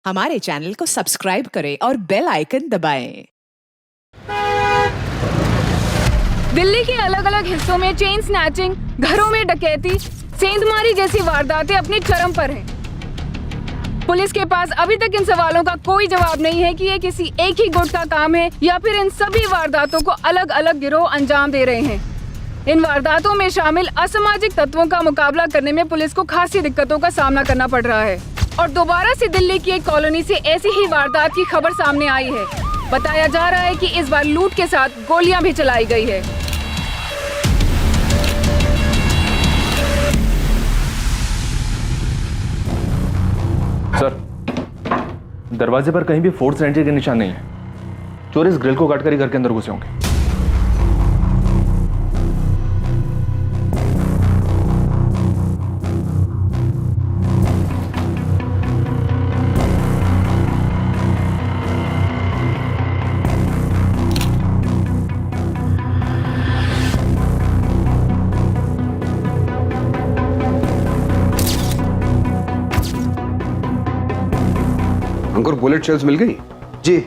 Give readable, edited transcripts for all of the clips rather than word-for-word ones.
हमारे चैनल को सब्सक्राइब करें और बेल आइकन दबाएं। दिल्ली के अलग अलग हिस्सों में चेन स्नैचिंग, घरों में डकैती, सेंधमारी जैसी वारदातें अपनी चरम पर हैं। पुलिस के पास अभी तक इन सवालों का कोई जवाब नहीं है कि ये किसी एक ही गुट का काम है या फिर इन सभी वारदातों को अलग अलग गिरोह अंजाम दे रहे हैं। इन वारदातों में शामिल असामाजिक तत्वों का मुकाबला करने में पुलिस को खासी दिक्कतों का सामना करना पड़ रहा है और दोबारा से दिल्ली की एक कॉलोनी से ऐसी ही वारदात की खबर सामने आई है। बताया जा रहा है कि इस बार लूट के साथ गोलियां भी चलाई गई है। सर, दरवाजे पर कहीं भी फोर्स एंट्री के निशान नहीं है। चोर इस ग्रिल को काटकर ही घर के अंदर घुसे होंगे। अंकुर, बुलेट शेल्स मिल गई? जी,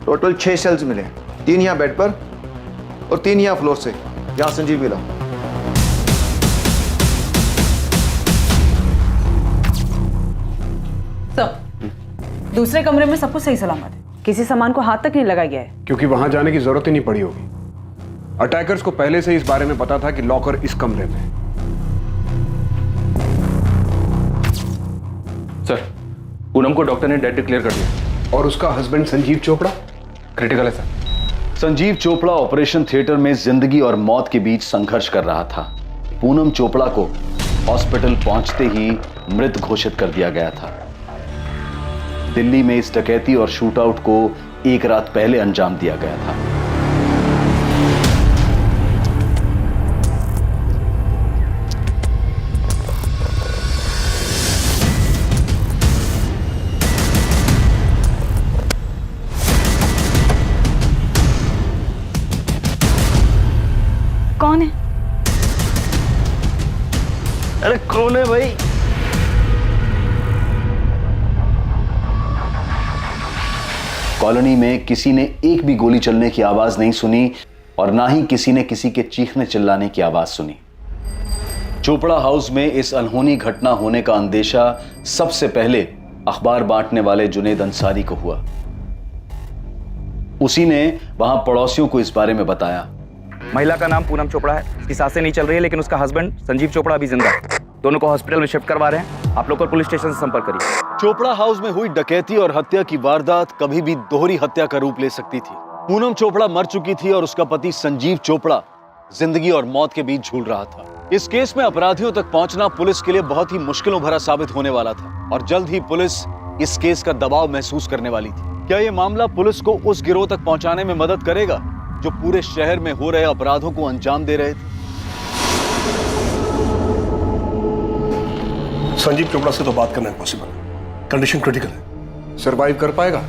टोटल 6 शेल्स मिले, 3 यहाँ बेड पर और 3 यहाँ फ्लोर से। यहाँ संजीव मिला। सर, दूसरे कमरे में सब कुछ सही सलामत है, किसी सामान को हाथ तक नहीं लगाया गया है। क्योंकि वहां जाने की जरूरत ही नहीं पड़ी होगी। अटैकर्स को पहले से इस बारे में पता था कि लॉकर इस कमरे में है। सर, पूनम को डॉक्टर ने डेड डिक्लेयर कर दिया। और उसका हस्बैंड संजीव चोपड़ा क्रिटिकल है sir. Sanjeev Chopra operation theatre में जिंदगी और मौत के बीच संघर्ष कर रहा था। पूनम चोपड़ा को हॉस्पिटल पहुंचते ही मृत घोषित कर दिया गया था। दिल्ली में इस डकैती और शूटआउट को एक रात पहले अंजाम दिया गया था। कौन है? अरे कौन है भाई? कॉलोनी में किसी ने एक भी गोली चलने की आवाज नहीं सुनी और ना ही किसी ने किसी के चीखने चिल्लाने की आवाज सुनी। चोपड़ा हाउस में इस अनहोनी घटना होने का अंदेशा सबसे पहले अखबार बांटने वाले जुनेद अंसारी को हुआ। उसी ने वहां पड़ोसियों को इस बारे में बताया। महिला का नाम पूनम चोपड़ा है, उसकी सांसें नहीं चल रही है, लेकिन उसका हस्बैंड संजीव चोपड़ा अभी जिंदा है। दोनों को हॉस्पिटल में शिफ्ट करवा रहे हैं। आप लोग पुलिस स्टेशन से संपर्क करिए। चोपड़ा हाउस में हुई डकैती और हत्या की वारदात कभी भी दोहरी हत्या का रूप ले सकती थी। पूनम चोपड़ा मर चुकी थी और उसका पति संजीव चोपड़ा जिंदगी और मौत के बीच झूल रहा था। इस केस में अपराधियों तक पहुंचना पुलिस के लिए बहुत ही मुश्किलों भरा साबित होने वाला था और जल्द ही पुलिस इस केस का दबाव महसूस करने वाली थी। क्या यह मामला पुलिस को उस गिरोह तक पहुंचाने में मदद करेगा जो पूरे शहर में हो रहे अपराधों को अंजाम दे रहे थे? संजीव चोपड़ा से तो बात करना इम्पॉसिबल है, कंडीशन क्रिटिकल है। सरवाइव कर पाएगा?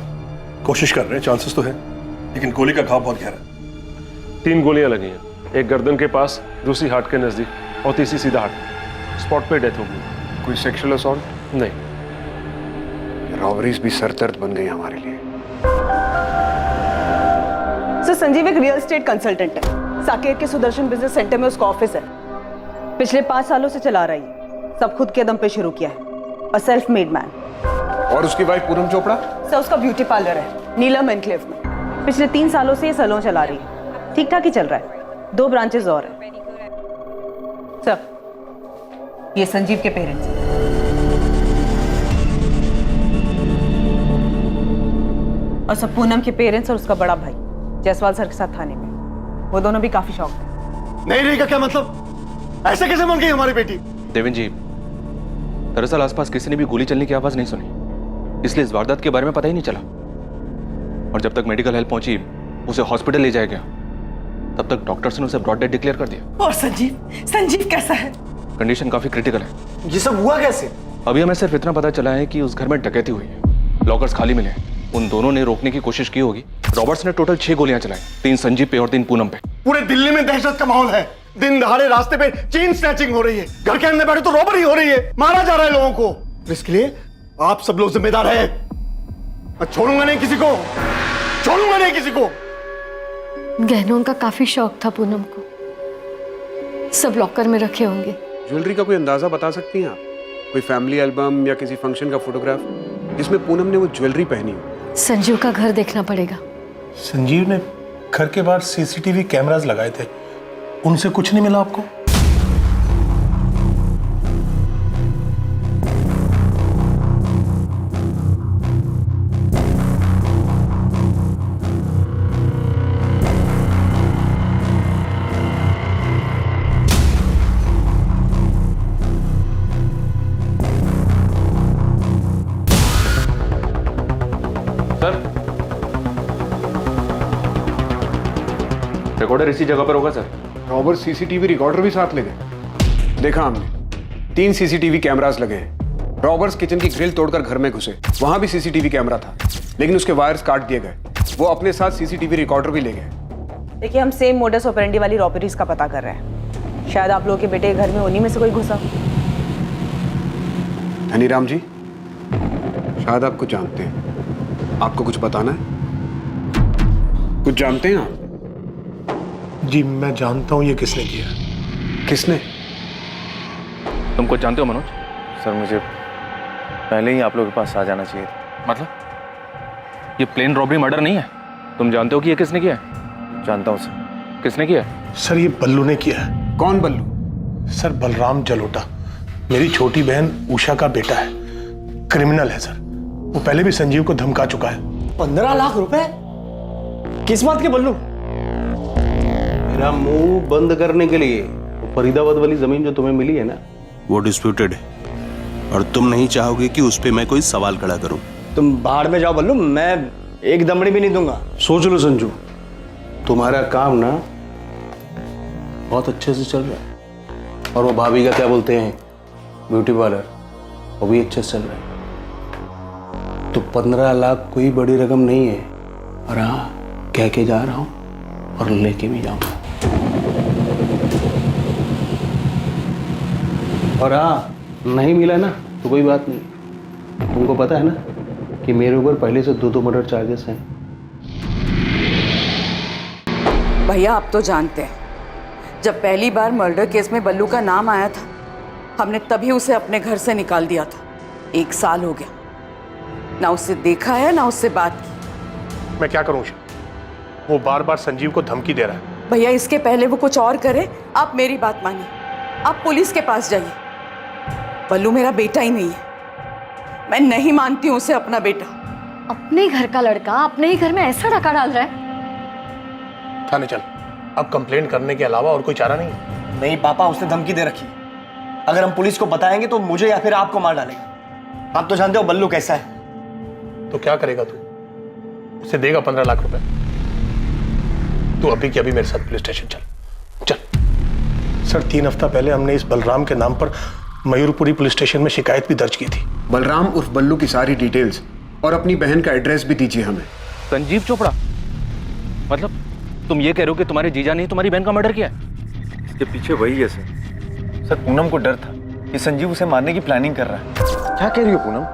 कोशिश कर रहे हैं, चांसेस तो है, लेकिन गोली का घाव बहुत गहरा है। 3 गोलियां लगी हैं, एक गर्दन के पास, दूसरी हार्ट के नजदीक और तीसरी सीधा हार्ट। स्पॉट पे डेथ हो गई। कोई सेक्सुअल असॉल्ट? नहीं। रॉबरीज भी सरदर्द बन गई हमारे लिए। सर, संजीव एक रियल एस्टेट कंसल्टेंट है। साकेत के सुदर्शन बिजनेस सेंटर में उसका ऑफिस है। पिछले 5 सालों से चला रही है, सब खुद के दम पे शुरू किया है। A self made man. और उसकी वाइफ पूनम चोपड़ा? सर, उसका ब्यूटी पार्लर है नीलम एनक्लेव में। पिछले 3 सालों से ये सैलून चला रही है, ठीक ठाक ही चल रहा है। 2 ब्रांचेस और है। सर, ये संजीव के पेरेंट्स हैं। और सब पूनम के पेरेंट्स और उसका बड़ा भाई जायसवाल सर के साथ थाने में। वो दोनों भी काफी शौक थे। नहीं का क्या मतलब? ऐसे कैसे बन गई हमारी बेटी? देवेंद्र जी, दरअसल आसपास किसी ने भी गोली चलने की आवाज नहीं सुनी, इसलिए इस वारदात के बारे में पता ही नहीं चला। और जब तक मेडिकल हेल्प पहुंची, उसे हॉस्पिटल ले जाया गया, तब तक डॉक्टर्स ने उसे ब्रॉड डेड डिक्लेयर कर दिया। और संजीव कैसा है? कंडीशन काफी क्रिटिकल है। ये सब हुआ कैसे? अभी हमें सिर्फ इतना पता चला है कि उस घर में डकैती हुई है, लॉकर्स खाली मिले। उन दोनों ने रोकने की कोशिश की होगी। रॉबर्ट्स ने टोटल 6 गोलियां चलाई, 3 संजीव पे और 3 पूनम पे। पूरे दिल्ली में दहशत का माहौल है। दिन दहाड़े रास्ते पे चेन स्नैचिंग हो रही है, घर के अंदर बैठे तो रॉबरी हो रही है, मारा जा रहा है लोगों को। इसके लिए आप सब लोग जिम्मेदार हैं। मैं छोड़ूंगा नहीं किसी को, छोड़ूंगा नहीं किसी को। गहनों का काफी शौक था पूनम को, सब लॉकर में रखे होंगे। ज्वेलरी का कोई अंदाजा बता सकती हैं आप? कोई फैमिली एल्बम या किसी फंक्शन का फोटोग्राफ जिसमें पूनम ने वो ज्वेलरी पहनी हो? संजीव का घर देखना पड़ेगा। संजीव ने घर के बाहर सीसीटीवी कैमरास लगाए थे, उनसे कुछ नहीं मिला आपको? सर, रिकॉर्डर इसी जगह पर होगा सर। रॉबर्ट सीसीटीवी रिकॉर्डर भी साथ ले गए? देखा हमने, 3 सीसीटीवी कैमरास लगे हैं। रॉबर्ट्स किचन की ग्रिल तोड़कर घर में घुसे, वहां भी सीसीटीवी कैमरा था, लेकिन उसके वायर्स काट दिए गए। वो अपने साथ सीसीटीवी रिकॉर्डर भी ले गए। देखिए, हम सेम मोडस ऑपरेंडी वाली रॉबरीज का पता कर रहे हैं। शायद आप लोगों के बेटे के घर में उन्हीं में से कोई घुसा। धनीराम जी, शायद आप कुछ जानते हैं। आपको कुछ बताना है? कुछ जानते हैं आप? जी मैं जानता हूं ये किसने किया। किसने? तुम कुछ जानते हो मनोज? सर मुझे पहले ही आप लोगों के पास आ जाना चाहिए था। मतलब ये प्लेन रॉबरी मर्डर नहीं है? तुम जानते हो कि ये किसने किया है? जानता हूँ सर। किसने किया है? सर ये बल्लू ने किया है। कौन बल्लू? सर बलराम जलोटा, मेरी छोटी बहन उषा का बेटा है। क्रिमिनल है सर, वो पहले भी संजीव को धमका चुका है। 15 लाख रुपए? किस बात के बल्लू? मेरा मुंह बंद करने के लिए वो फरीदाबाद वाली जमीन जो तुम्हें मिली है ना, वो डिस्प्यूटेड है और तुम नहीं चाहोगे कि उस पे मैं कोई सवाल खड़ा करूं। तुम बाहर में जाओ बल्लू, मैं एक दमड़ी भी नहीं दूंगा। सोच लो संजू, तुम्हारा काम ना बहुत अच्छे से चल रहा है, और वो भाभी का क्या बोलते हैं ब्यूटी पार्लर, वो भी अच्छे से चल रहा है। तो 15 लाख कोई बड़ी रकम नहीं है। और हाँ, कह के जा रहा हूं और लेके भी जाऊंगा। और हाँ, नहीं मिला ना तो कोई बात नहीं। तुमको पता है ना कि मेरे ऊपर पहले से 2 मर्डर चार्जेस हैं। भैया, आप तो जानते हैं, जब पहली बार मर्डर केस में बल्लू का नाम आया था, हमने तभी उसे अपने घर से निकाल दिया था। 1 साल हो गया, ना उससे देखा है ना उससे बात की। मैं क्या करूं? वो बार बार संजीव को धमकी दे रहा है। भैया, इसके पहले वो कुछ और करे, आप मेरी बात मानिए, आप पुलिस के पास जाइए। बल्लू मेरा बेटा ही नहीं है, मैं नहीं मानती हूँ उसे अपना बेटा। अपने घर का लड़का अपने ही घर में ऐसा डका डाल रहा है। थाने चल, अब कंप्लेंट करने के अलावा और कोई चारा नहीं है। नहीं पापा, उसने धमकी दे रखी है। अगर हम पुलिस को बताएंगे तो मुझे या फिर आपको मार डालेगा। आप तो जानते हो बल्लू कैसा है। तो क्या करेगा तू? उसे देगा 15 लाख रुपए? तू अभी के अभी मेरे साथ पुलिस स्टेशन चल। चल सर, 3 हफ्ता पहले हमने इस बलराम के नाम पर मयूरपुरी पुलिस स्टेशन में शिकायत भी दर्ज की थी। बलराम उर्फ बल्लू की सारी डिटेल्स और अपनी बहन का एड्रेस भी दीजिए हमें। संजीव चोपड़ा? मतलब तुम ये कह रहे हो कि तुम्हारे जीजा ने तुम्हारी बहन का मर्डर किया है? इसके पीछे वही है सर। सर पूनम को डर था कि संजीव उसे मारने की प्लानिंग कर रहा है। क्या कह रही हो पूनम?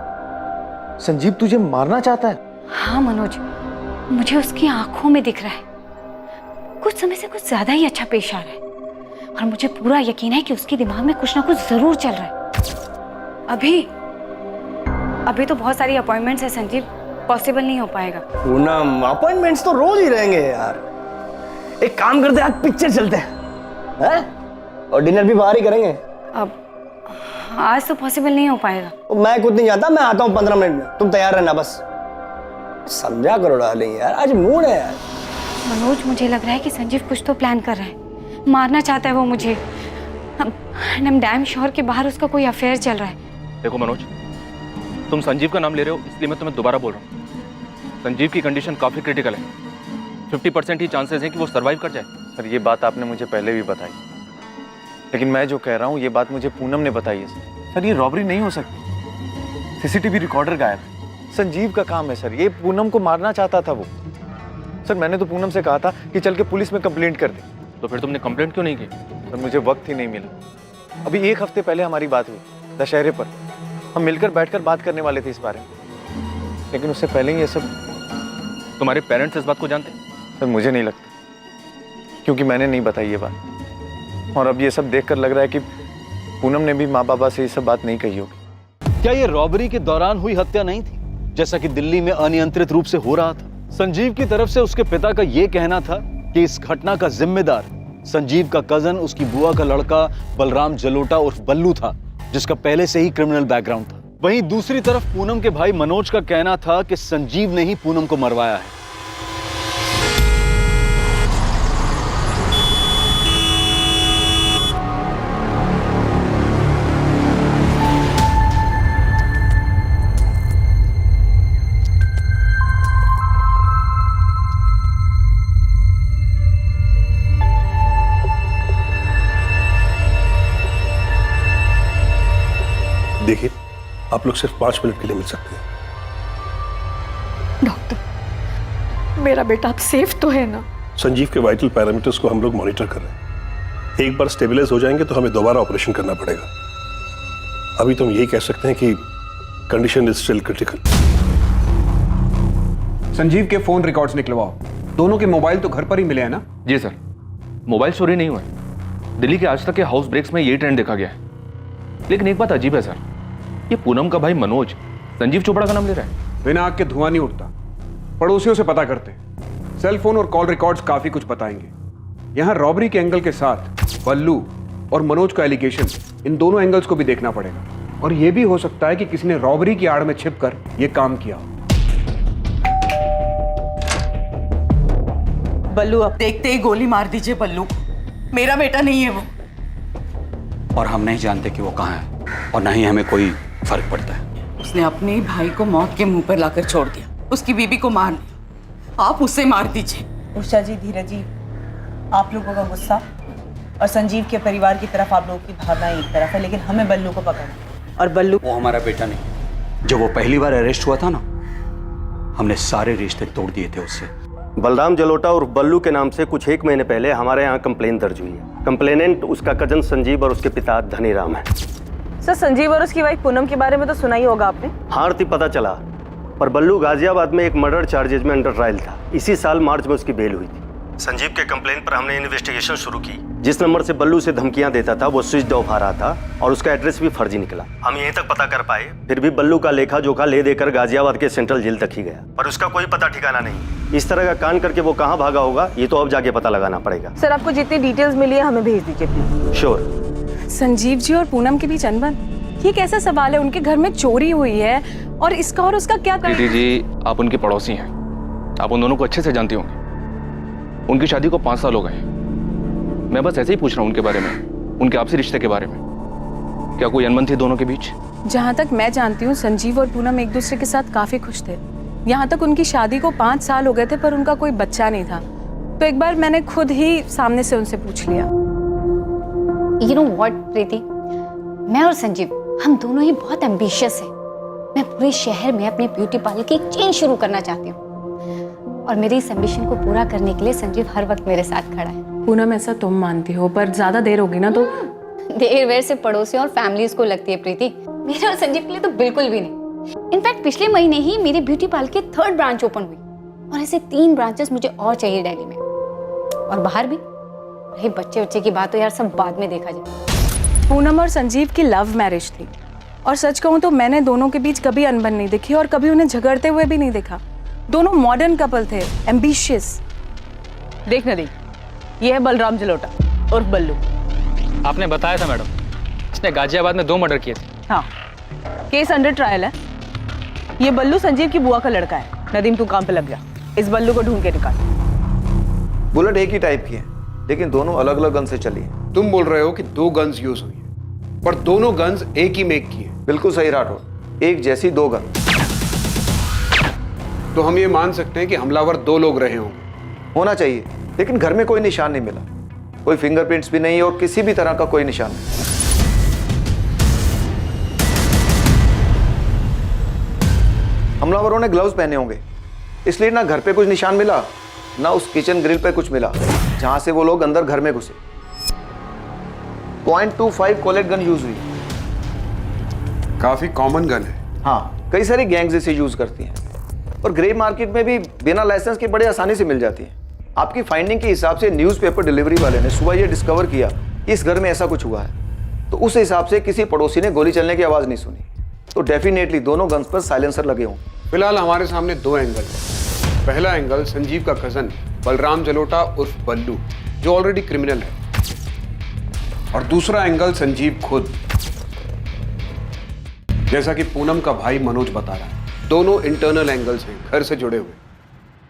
संजीव तुझे मारना चाहता है? हाँ मनोज, मुझे उसकी आंखों में दिख रहा है, कुछ समय से कुछ ज्यादा ही अच्छा पेश आ रहा है, और मुझे पूरा यकीन है कि उसके दिमाग में कुछ ना कुछ जरूर चल रहा है। अभी तो बहुत सारी अपॉइंटमेंट्स है संजीव, पॉसिबल नहीं हो पाएगा। पूनम, अपॉइंटमेंट्स तो रोज ही रहेंगे यार। एक काम करते हैं, आज पिक्चर चलते हैं, और डिनर भी बाहर ही करेंगे। अब आज तो पॉसिबल नहीं हो पाएगा। मैं खुद नहीं जाता, मैं आता हूँ 15 मिनट में, तुम तैयार रहना बस। समझा करो डार्लिंग यार, आज मूड है यार। मनोज, मुझे लग रहा है कि संजीव कुछ तो प्लान कर रहा है, मारना चाहता है वो मुझे। आई एम डैम श्योर कि बाहर उसका कोई अफेयर चल रहा है। देखो मनोज, तुम संजीव का नाम ले रहे हो, इसलिए मैं तुम्हें दोबारा बोल रहा हूँ। संजीव की कंडीशन काफी क्रिटिकल है, 50% ही चांसेस हैं कि वो सर्वाइव कर जाए। सर ये बात आपने मुझे पहले भी बताई, लेकिन मैं जो कह रहा हूँ ये बात मुझे पूनम ने बताई है सर। ये रॉबरी नहीं हो सकती, सीसीटीवी रिकॉर्डर गायब है, संजीव का काम है सर। ये पूनम को मारना चाहता था वो। सर मैंने तो पूनम से कहा था कि चल के पुलिस में कंप्लेंट कर दे। तो फिर तुमने कंप्लेंट क्यों नहीं की? सर मुझे वक्त ही नहीं मिला। अभी 1 हफ्ते पहले हमारी बात हुई दशहरे पर, हम मिलकर बैठकर बात करने वाले थे इस बारे में। लेकिन उससे पहले ही ये सब। तुम्हारे पेरेंट्स इस बात को जानते? सर मुझे नहीं लगता, क्योंकि मैंने नहीं बताई ये बात। और अब ये सब देखकर लग रहा है कि पूनम ने भी माँ बाबा से ये सब बात नहीं कही होगी। क्या ये रॉबरी के दौरान हुई हत्या नहीं थी, जैसा कि दिल्ली में अनियंत्रित रूप से हो रहा था? संजीव की तरफ से उसके पिता का यह कहना था कि इस घटना का जिम्मेदार संजीव का कजन, उसकी बुआ का लड़का बलराम जलोटा उर्फ बल्लू था, जिसका पहले से ही क्रिमिनल बैकग्राउंड था। वहीं दूसरी तरफ पूनम के भाई मनोज का कहना था कि संजीव ने ही पूनम को मरवाया है। देखिए, आप लोग सिर्फ 5 मिनट के लिए मिल सकते हैं। डॉक्टर, मेरा बेटा अब सेफ तो है ना? संजीव के वाइटल पैरामीटर्स को हम लोग मॉनिटर कर रहे हैं। एक बार स्टेबलाइज हो जाएंगे तो हमें दोबारा ऑपरेशन करना पड़ेगा। अभी तो हम यही कह सकते हैं कि condition is still critical. Sanjeev के फोन रिकॉर्ड्स निकलवाओ। दोनों के मोबाइल तो घर पर ही मिले हैं ना? जी सर, मोबाइल चोरी नहीं हुआ है। दिल्ली के आज तक के हाउस ब्रेक्स में यही ट्रेंड देखा गया है। लेकिन एक बात अजीब है सर, ये पूनम का भाई मनोज संजीव चोपड़ा का नाम ले रहा है। बिना आग के धुआं नहीं उठता। पड़ोसियों से पता करते, सेल फोन और कॉल रिकॉर्ड्स काफी कुछ बताएंगे। यहां रॉबरी के एंगल के साथ बल्लू और मनोज का एलिगेशन, इन दोनों एंगल्स को भी देखना पड़ेगा। और यह भी हो सकता है कि किसी ने रॉबरी की आड़ में छिपकर यह काम किया हो। बल्लू, अब देखते ही गोली मार दीजिए बल्लू। मेरा बेटा नहीं है वो। और हम नहीं जानते कि वो कहाँ है, और ना ही हमें कोई फर्क पड़ता है। उसने अपने ही भाई को मौत के मुंह पर लाकर छोड़ दिया, उसकी बीबी को मार दिया। आप उसे मार दीजिए। उषा जी, धीरज जी, आप लोगों का गुस्सा और संजीव के परिवार की तरफ आप लोगों की भावना एक तरफ है, लेकिन हमें बल्लू को पकड़ना। और बल्लू, वो हमारा बेटा नहीं। जब वो पहली बार अरेस्ट हुआ था ना, हमने सारे रिश्ते तोड़ दिए थे उससे। बलराम जलोटा और बल्लू के नाम से कुछ 1 महीने पहले हमारे यहाँ कंप्लेन दर्ज हुई है। कंप्लेनेंट उसका कजन संजीव और उसके पिता धनीराम है। सर, संजीव और उसकी वाइफ पूनम के बारे में तो सुना ही होगा आपने। हाँ आरती, पता चला। पर बल्लू गाजियाबाद में एक मर्डर चार्जेज में अंडर ट्रायल था। इसी साल मार्च में उसकी बेल हुई थी। संजीव के कंप्लेन पर हमने इन्वेस्टिगेशन शुरू की। जिस नंबर से बल्लू से धमकियां देता था वो स्विच ऑफ आ रहा था और उसका एड्रेस भी फर्जी निकला। हम यहीं तक पता कर पाए, फिर भी बल्लू का लेखा जोखा ले देकर गाजियाबाद के सेंट्रल जेल तक ही गया, पर उसका कोई पता ठिकाना नहीं। इस तरह का कांड करके वो कहाँ भागा होगा, ये तो अब जाके पता लगाना पड़ेगा। सर, आपको जितनी डिटेल्स मिली है हमें भेज दीजिए प्लीज। श्योर। संजीव जी और पूनम के बीच अनबन, ये कैसा सवाल है? उनके घर में चोरी हुई है और इसका और उसका क्या दीदी जी, आप उनके पड़ोसी हैं, आप उन दोनों को अच्छे से जानती होंगी। उनकी शादी को 5 साल हो गए। मैं बस ऐसे ही पूछ रहा हूँ उनके बारे में, उनके आपसी रिश्ते के बारे में। क्या कोई अनबन थी दोनों के बीच? जहाँ तक मैं जानती हूँ, संजीव और पूनम एक दूसरे के साथ काफी खुश थे। यहाँ तक उनकी शादी को 5 साल हो गए थे, पर उनका कोई बच्चा नहीं था। तो एक बार मैंने खुद ही सामने से उनसे पूछ लिया। You know what, प्रीति, मैं और संजीव, हम दोनों ही बहुत एम्बिशियस हैं। मैं पूरे शहर में अपने ब्यूटी पार्लर की एक चेन शुरू करना चाहती हूँ, और मेरी इस एम्बिशन को पूरा करने के लिए संजीव हर वक्त मेरे साथ खड़ा है। पूनम, ऐसा तुम मानती हो, पर ज्यादा देर होगी ना तो। देर वेर से पड़ोसियों और फैमिलीज को लगती है प्रीति, मेरे और संजीव के लिए तो बिल्कुल भी नहीं। इनफैक्ट पिछले महीने ही मेरी ब्यूटी पार्लर की 3rd ब्रांच ओपन हुई, और ऐसे 3 ब्रांचेस मुझे और चाहिए दिल्ली में और बाहर भी। रही बच्चे की बात तो यार सब बाद में देखा जाए। पूनम और संजीव की लव मैरिज थी, और सच कहूँ तो मैंने दोनों के बीच कभी अनबन नहीं देखी और कभी उन्हें झगड़ते हुए भी नहीं देखा। दोनों मॉडर्न कपल थे, एम्बिशियस। देख नदी, ये है बलराम जलोटा और बल्लू। आपने बताया था मैडम, इसने गाजियाबाद में 2 मर्डर किए थे। हाँ, केस अंडर ट्रायल है। ये बल्लू संजीव की बुआ का लड़का है। नदीम, तू काम पे लग जा, इस बल्लू को ढूंढ के निकाल। बुलेट एक ही टाइप की है, लेकिन दोनों अलग अलग गन से चली है। तुम बोल रहे हो कि 2 गन्स यूज हुई है, पर दोनों गन्स एक ही मेक की है। बिल्कुल सही राठौर, एक जैसी 2 गन। तो हम ये मान सकते हैं कि हमलावर 2 लोग रहे होंगे। होना चाहिए, लेकिन घर में कोई निशान नहीं मिला, कोई फिंगरप्रिंट्स भी नहीं और किसी भी तरह का कोई निशान नहीं। हमलावरों ने ग्लव्स पहने होंगे, इसलिए ना घर पे कुछ निशान मिला, ना उस किचन ग्रिल पे कुछ मिला जहां से वो लोग अंदर घर में घुसे। .25 कोलेट गन यूज हुई। काफी कॉमन गन है। हाँ, कई सारी गैंग्स इसे यूज करती हैं। और ग्रे मार्केट में भी बिना लाइसेंस के बड़े आसानी से मिल जाती है। आपकी फाइंडिंग के हिसाब से न्यूज़पेपर डिलीवरी वाले ने सुबह ये डिस्कवर किया कि इस घर में ऐसा कुछ हुआ है, तो उस हिसाब से किसी पड़ोसी ने गोली चलने की आवाज़ नहीं सुनी, तो डेफिनेटली दोनों गन्स पर साइलेंसर लगे होंगे। फिलहाल हमारे सामने दो एंगल है। पहला एंगल संजीव का कजन बलराम जलोटा उर्फ बल्लू, जो ऑलरेडी क्रिमिनल है, और दूसरा एंगल संजीव खुद, जैसा कि पूनम का भाई मनोज बता रहा है। दोनों इंटरनल एंगल्स हैं, घर से जुड़े हुए।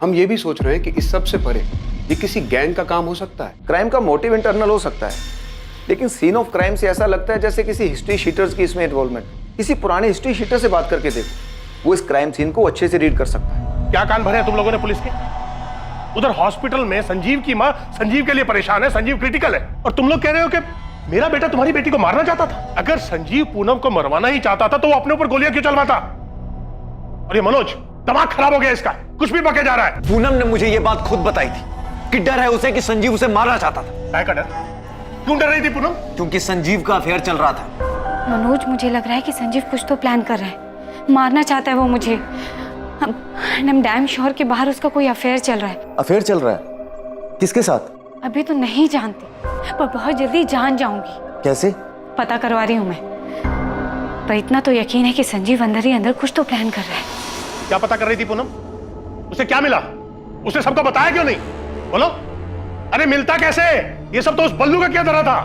हम ये भी सोच रहे हैं कि इस सब से परे ये किसी गैंग का काम हो सकता है। क्राइम का मोटिव इंटरनल हो सकता है, लेकिन सीन ऑफ क्राइम से ऐसा लगता है जैसे किसी हिस्ट्री शीटर्स की इसमें इन्वॉल्वमेंट। किसी पुराने हिस्ट्री शीटर से बात करके देखो, वो इस क्राइम सीन को अच्छे से रीड कर सकता है। क्या कान भरे हैं तुम लोगों ने पुलिस के? उधर हॉस्पिटल में संजीव की माँ संजीव के लिए परेशान है, संजीव क्रिटिकल है, और तुम लोग कह रहे हो कि मेरा बेटा तुम्हारी बेटी को मारना चाहता था। अगर संजीव पूनम को मरवाना ही चाहता था तो वो अपने ऊपर गोलियां क्यों चलवाता? और ये मनोज, दिमाग खराब हो गया इसका, कुछ भी बके जा रहा है। पूनम ने मुझे ये बात खुद बताई थी कि डर है उसे कि संजीव उसे मारना चाहता था। काय का डर? क्यों डर रही थी पूनम? क्योंकि संजीव का अफेयर चल रहा था। मनोज, मुझे लग रहा है कि संजीव कुछ तो प्लान कर रहा है, मारना चाहता है वो मुझे। I'm damn sure कि बाहर उसका कोई अफेयर चल रहा है। अफेयर चल रहा है? किसके साथ? अभी तो नहीं जानती, पर बहुत जल्दी जान जाऊंगी। कैसे? पता करवा रही हूँ मैं, पर इतना तो यकीन है कि संजीव अंदर ही अंदर कुछ तो प्लान कर रहा है। क्या पता कर रही थी पूनम? उसे क्या मिला? उसने सबको बताया क्यों नहीं? बोलो। अरे मिलता कैसे? ये सब तो उस बल्लू का क्या धरा था?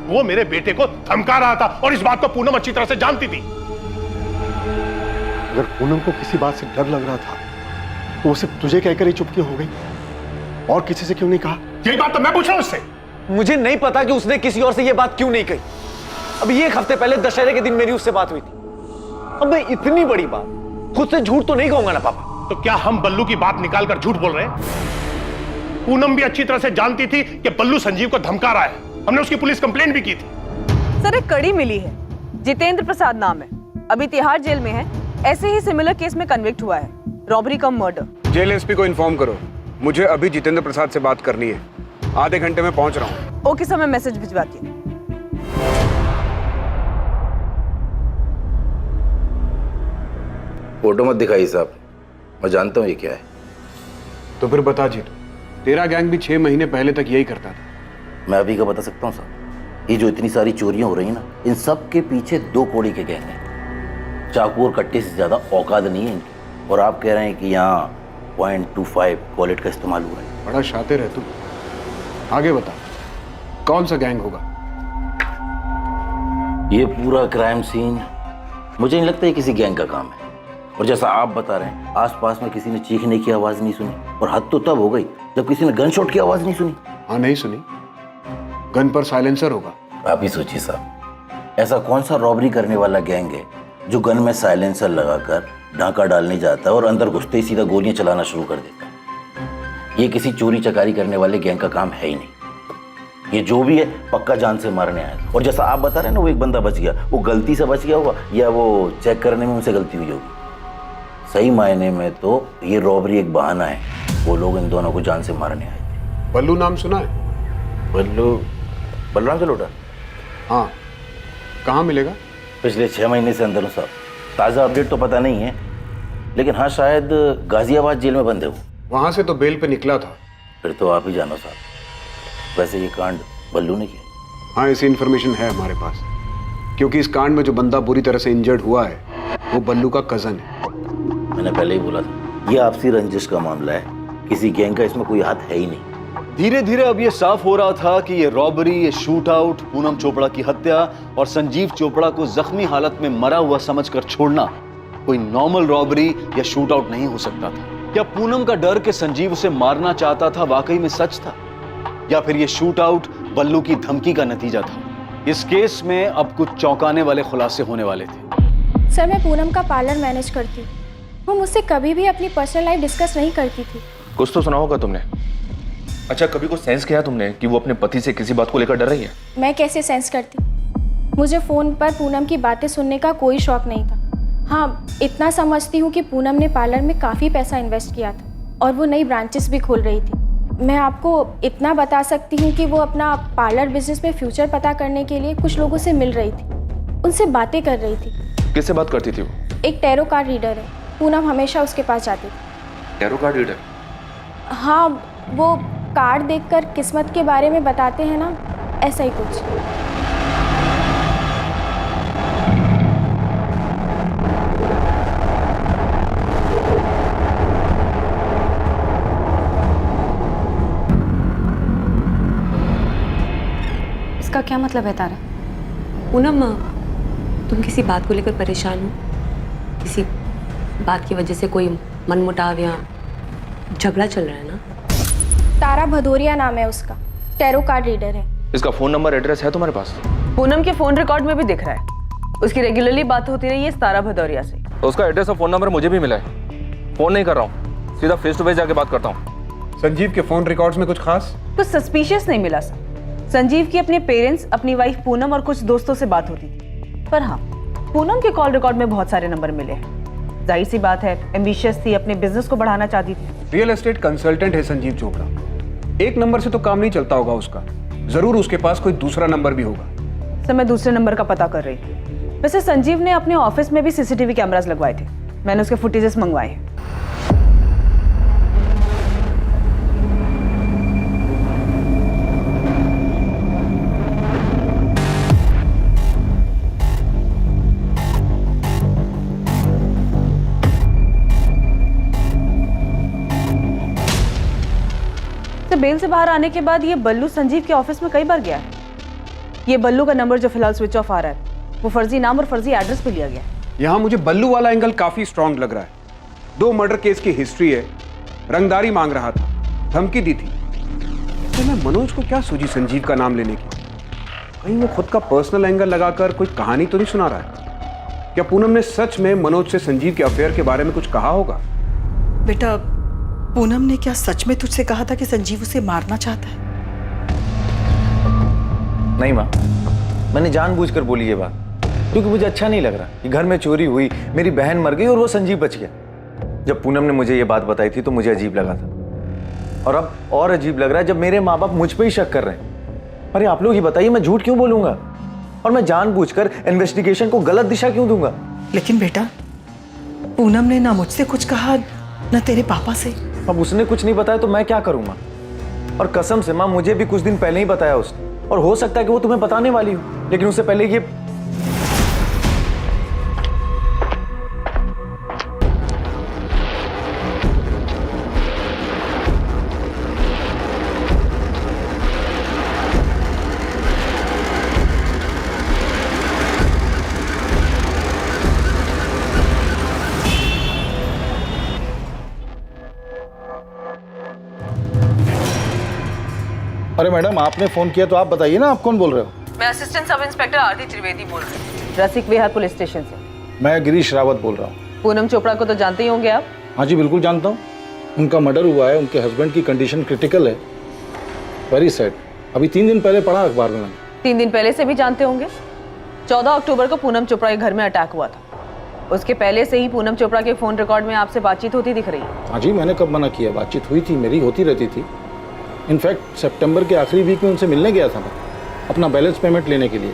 वो मेरे बेटे को धमका रहा था और इस बात को पूनम अच्छी तरह से जानती थी। अगर पूनम को किसी बात से डर लग रहा था तो वो सिर्फ तुझे कहकर ही चुप क्यों हो गई, और किसी से क्यों नहीं कहा? यही बात तो मैं पूछ रहा हूं उससे। मुझे नहीं पता कि उसने किसी और से ये बात क्यों नहीं कही। अभी 1 हफ्ते पहले दशहरे के दिन मेरी उससे बात हुई थी। अब मैं इतनी बड़ी बात खुद से झूठ तो नहीं कहूंगा ना पापा। तो क्या हम बल्लू की बात निकालकर झूठ बोल रहे हैं? पूनम भी अच्छी तरह से जानती थी कि बल्लू संजीव को धमका रहा है। हमने उसकी पुलिस कंप्लेंट भी की थी। सर, एक कड़ी मिली है, जितेंद्र प्रसाद नाम है, अभी तिहाड़ जेल में है। ऐसे ही सिमिलर केस में कन्विक्ट हुआ है, रॉबरी कम मर्डर। जेल एसपी को इन्फॉर्म करो, मुझे अभी जितेंद्र प्रसाद से बात करनी है। आधे घंटे में पहुंच रहा हूँ। ओके सर, मैं मैसेज भिजवाती हूँ। फोटो मत दिखाइए साहब, मैं जानता हूँ ये क्या है। तो फिर बता जीतू, तेरा गैंग भी 6 महीने पहले तक यही करता था। मैं अभी का बता सकता हूँ साहब, ये जो इतनी सारी चोरियां हो रही हैं ना, इन सब के पीछे 2 कौड़ी के गैंग हैं। चाकू और कट्टे से ज्यादा औकात नहीं है इनकी, और आप कह रहे हैं कि यहाँ 0.25 कॉलेट का इस्तेमाल हुआ है। बड़ा शातिर है तू। आगे बता, कौन सा गैंग होगा? ये पूरा क्राइम सीन मुझे नहीं लगता ये किसी गैंग का काम है। और जैसा आप बता रहे हैं, आसपास में किसी ने चीखने की आवाज नहीं सुनी, और हद तो तब हो गई जब किसी ने गन शॉट की आवाज नहीं सुनी। हाँ, नहीं सुनी। गन पर साइलेंसर होगा। आप ही सोचिए साहब, ऐसा कौन सा रॉबरी करने वाला गैंग है जो गन में साइलेंसर लगाकर ढाका डालने जाता है और अंदर घुसते ही सीधा गोलियां चलाना शुरू कर देता है। ये किसी चोरी चकारी करने वाले गैंग का काम है ही नहीं। ये जो भी है पक्का जान से मारने आया था। और जैसा आप बता रहे हैं ना, वो एक बंदा बच गया, वो गलती से बच गया होगा या वो चेक करने में उनसे गलती हुई होगी। सही मायने में तो ये रॉबरी एक बहाना है। वो लोग इन दोनों को जान से मारने आए थे। बल्लू नाम सुना है? बलराम जलोटा? हाँ, कहाँ मिलेगा? पिछले 6 महीने से अंदर हूँ साहब। ताज़ा अपडेट तो पता नहीं है, लेकिन हाँ शायद गाजियाबाद जेल में बंद है वो। वहाँ से तो बेल पे निकला था। फिर तो आप ही जानो साहब। वैसे ये कांड बल्लू ने किया? हाँ, ऐसी इन्फॉर्मेशन है हमारे पास, क्योंकि इस कांड में जो बंदा बुरी तरह से इंजर्ड हुआ है वो बल्लू का कजन है। मैंने पहले ही बोला था, ये आपसी रंजिश का मामला है, किसी गैंग का इसमें कोई हाथ है ही नहीं। धीरे धीरे अब ये साफ हो रहा था कि ये रॉबरी, ये शूट आउट, पूनम चोपड़ा की हत्या और संजीव चोपड़ा को जख्मी हालत में मरा हुआ समझकर छोड़ना कोई नॉर्मल रॉबरी या शूट आउट नहीं हो सकता था। क्या पूनम का डर कि संजीव उसे मारना चाहता था वाकई में सच था, या फिर ये शूट आउट बल्लू की धमकी का नतीजा था? इस केस में अब कुछ चौंकाने वाले खुलासे होने वाले थे। सर, मैं पूनम का पार्लर मैनेज करती हूँ। वो मुझसे कभी भी अपनी पर्सनल लाइफ डिस्कस नहीं करती थी। कुछ तो सुना होगा तुमने। अच्छा, कभी कुछ सेंस किया तुमने कि वो अपने पति से किसी बात को लेकर डर रही है? मैं कैसे सेंस करती? मुझे फ़ोन पर पूनम की बातें सुनने का कोई शौक नहीं था। हाँ, इतना समझती हूँ कि पूनम ने पार्लर में काफ़ी पैसा इन्वेस्ट किया था और वो नई ब्रांचेस भी खोल रही थी। मैं आपको इतना बता सकती हूँ कि वो अपना पार्लर बिजनेस में फ्यूचर पता करने के लिए कुछ लोगों से मिल रही थी, उनसे बातें कर रही थी। किससे बात करती थी वो? एक टैरो कार्ड रीडर है, पूनम हमेशा उसके पास जाती थी। Tarot card reader? हाँ, वो कार्ड देखकर किस्मत के बारे में बताते हैं ना, ऐसा ही कुछ। इसका क्या मतलब है तारा? पूनम, तुम किसी बात को लेकर परेशान हो? किसी बात की वजह से कोई मनमुटाव या झगड़ा चल रहा है ना? तारा भदौरिया नाम है उसका, टैरो कार्ड रीडर है। इसका फोन नंबर एड्रेस है तुम्हारे पास? पूनम के फोन रिकॉर्ड में भी दिख रहा है। उसकी रेगुलरली बात होती रही है तारा भदौरिया से। तो उसका एड्रेस और फोन नंबर मुझे भी मिला है। फोन नहीं कर रहा हूँ, सीधा फेस टू फेस जाके बात करता हूँ। संजीव के फोन रिकॉर्ड्स में कुछ खास? कुछ सस्पिशियस नहीं मिला सर। संजीव की अपने पेरेंट्स, अपनी वाइफ पूनम और कुछ दोस्तों से बात होती थी। पर हाँ, पूनम के कॉल रिकॉर्ड में बहुत सारे नंबर मिले हैं। जाहिर सी बात है, एम्बिशियस थी, अपने बिजनेस को बढ़ाना चाहती थी। रियल एस्टेट कंसल्टेंट है संजीव चोपड़ा। एक नंबर से तो काम नहीं चलता होगा उसका, जरूर उसके पास कोई दूसरा नंबर भी होगा। सर, मैं दूसरे नंबर का पता कर रही थी। वैसे संजीव ने अपने ऑफिस में भी सीसीटीवी कैमरास लगवाए थे। मैंने उसके फुटेजेस मंगवाए हैं। बेल से बाहर आने के बाद ये बल्लू संजीव के ऑफिस में कई बार गया है। ये बल्लू का नंबर जो फिलहाल स्विच ऑफ आ रहा है, वो फर्जी नाम और फर्जी एड्रेस पे लिया गया है। यहाँ मुझे बल्लू वाला एंगल काफी स्ट्रांग लग रहा है। 2 मर्डर केस की हिस्ट्री है, रंगदारी मांग रहा था, धमकी दी थी। तो मैं मनोज को क्या सूझी संजीव का नाम लेने की? कहीं वो खुद का पर्सनल एंगल लगाकर कोई कहानी तो नहीं सुना रहा है? क्या पूनम ने सच में मनोज से संजीव के अफेयर के बारे में कुछ कहा होगा? बेटा, पूनम ने क्या सच में तुझसे कहा था कि संजीव उसे मारना चाहता है? नहीं माँ, मैंने जानबूझकर बोली ये बात, क्योंकि मुझे अच्छा नहीं लग रहा कि घर में चोरी हुई, मेरी बहन मर गई और वो संजीव बच गया। जब पूनम ने मुझे ये बात बताई थी तो मुझे अजीब लगा था, और अब और अजीब लग रहा है जब मेरे माँ बाप मुझ पे ही शक कर रहे हैं। अरे आप लोग ही बताइए, मैं झूठ क्यों बोलूंगा? और मैं जानबूझकर इन्वेस्टिगेशन को गलत दिशा क्यों दूंगा? लेकिन बेटा, पूनम ने ना मुझसे कुछ कहा ना तेरे पापा से। अब उसने कुछ नहीं बताया तो मैं क्या करूंगा? और कसम से माँ, मुझे भी कुछ दिन पहले ही बताया उसने, और हो सकता है कि वो तुम्हें बताने वाली हो, लेकिन उससे पहले ये अरे मैडम, आपने फोन किया तो आप बताइए ना, आप कौन बोल रहे हो? मैं असिस्टेंट सब इंस्पेक्टर आरती त्रिवेदी बोल रही हूँ, रसिक विहार पुलिस स्टेशन से। मैं गिरीश रावत बोल रहा हूँ। पूनम चोपड़ा को तो जानते ही होंगे आप? हाँ जी, बिल्कुल जानता हूँ। उनका मर्डर हुआ है, उनके हस्बैंड की कंडीशन क्रिटिकल है, वेरी सैड। अभी 3 दिन पहले पढ़ा अखबार में मैंने। 3 दिन पहले से भी जानते होंगे। 14 अक्टूबर को पूनम चोपड़ा के घर में अटैक हुआ था। उसके पहले से ही पूनम चोपड़ा के फोन रिकॉर्ड में आपसे बातचीत होती दिख रही है। हाँ जी, मैंने कब मना किया? बातचीत हुई थी, मेरी होती रहती थी। इनफैक्ट सितंबर के आखिरी वीक में उनसे मिलने गया था मैं, अपना बैलेंस पेमेंट लेने के लिए,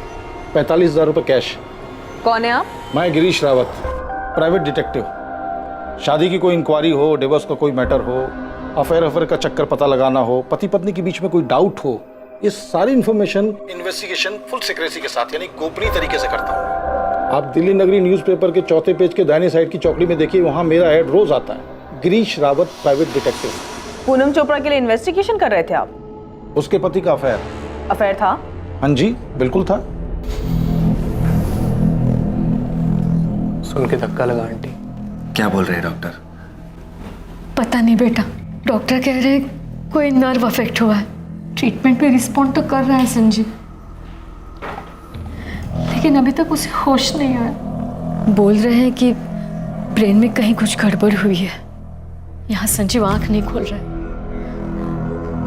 45,000 रुपये कैश। कौन है आप? मैं गिरीश रावत, प्राइवेट डिटेक्टिव। शादी की कोई इंक्वायरी हो, डिवोर्स का कोई मैटर हो, अफेयर का चक्कर पता लगाना हो, पति पत्नी के बीच में कोई डाउट हो, ये सारी इंफॉर्मेशन इन्वेस्टिगेशन फुल सीक्रेसी के साथ, यानी गोपनीय तरीके से करता हूँ। आप दिल्ली नगरी न्यूज़पेपर के 4थे पेज के दाहिने साइड की चौकड़ी में देखिए, वहाँ मेरा ऐड रोज आता है, गिरीश रावत प्राइवेट डिटेक्टिव। पूनम चोपड़ा के लिए इन्वेस्टिगेशन कर रहे थे आप? उसके पति का अफेयर था? हाँ जी, बिल्कुल था। सुन के धक्का लगा आंटी। क्या बोल रहे हैं डॉक्टर? पता नहीं बेटा, डॉक्टर कह रहे हैं कोई नर्व अफेक्ट हुआ है। ट्रीटमेंट पे रिस्पॉन्ड तो कर रहा है संजीव, लेकिन अभी तक उसे होश नहीं आया। बोल रहे हैं कि ब्रेन में कहीं कुछ गड़बड़ हुई है। यहाँ संजीव आंख नहीं खोल रहा है,